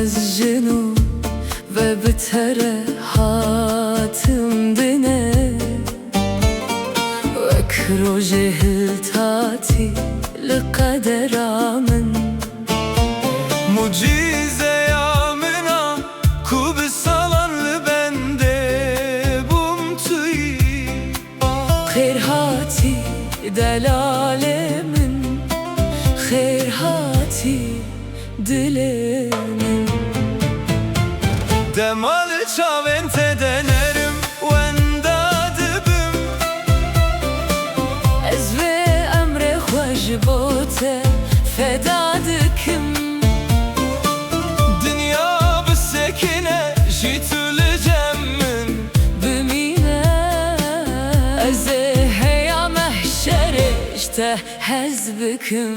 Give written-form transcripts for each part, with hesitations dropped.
از جنو و بتره هاتم دنه وكرو جهلتاتي لقدر من Mucize yamına kub salanlı bende bumtuyi خير هاتي دلالمن خير هاتي دلمن Demal çavente denerim vendadibim Ez ve emre خوش بوته فدا دكم Dünya bir sekine jitüleceğim min بمينه Ez هيا محشر اشته حزبكم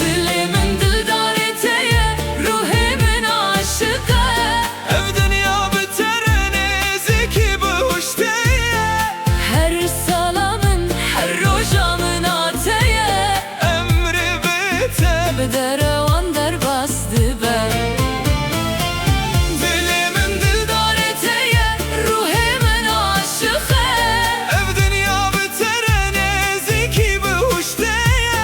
Dilimin dildareteye ruhimin aşıkı Ev dünya biterene zeki bu hoş diye Her salamın her rojamın ateye Emri biter Bedere vander bastı ben Dilimin dildareteye ruhimin aşıkı Ev dünya biterene zeki bu hoş diye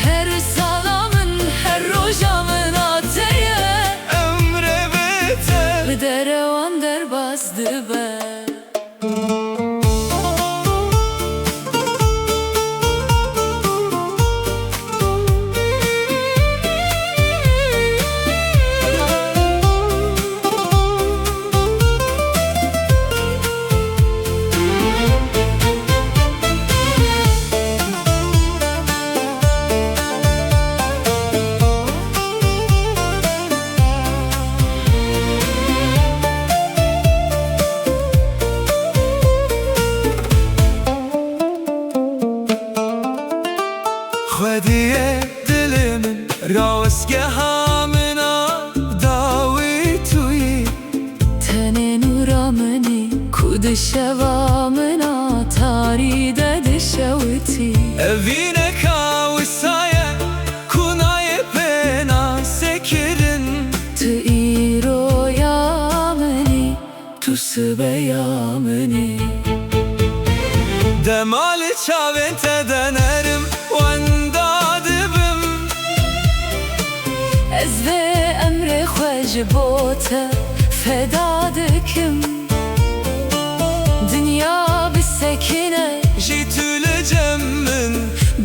Her salamın her rojamın ateye Emri biter Bedere vander bastı ben Xwediye dilimin ravsgeha mina dawi tuyi Tene nuramını kudu şevamına taride dişevti Evine kavisaye kunaye pena sekirin Tu iro yamını tu sıbe yamını Demali çavente denerim vendadibim Ez ve emre خوش بوته فدا دكم Dünya bir sekine jitüleceğim min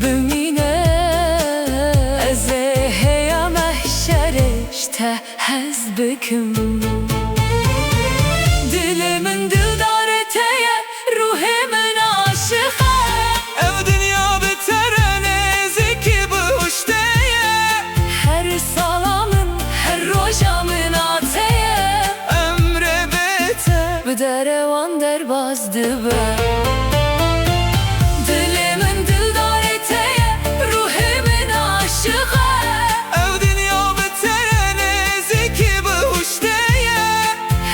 بمينه Ez هيا محشر اشته حزبكم Dilimin dildareteye ruhimin aşıkı Ev dünya biterene zeki bu hoş diye Her salamın her rojamın ateye Emre biter Bedere vander bazdı ben Dilimin dildareteye ruhimin aşıkı Ev dünya biterene zeki bu hoş diye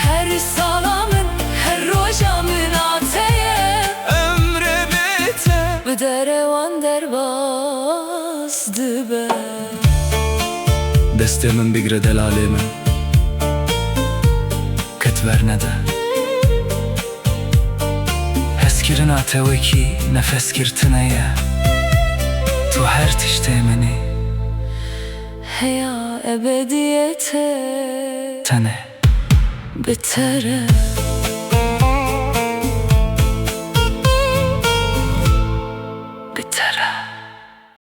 Her salamın her rojamın ateye Emre biter Bedere vander bazdı ben Destemin bigre delalimin Ketverne de Heskirin ateveki nefes girtineye Tu her tiştemeni Heya ebediyete Tene Betere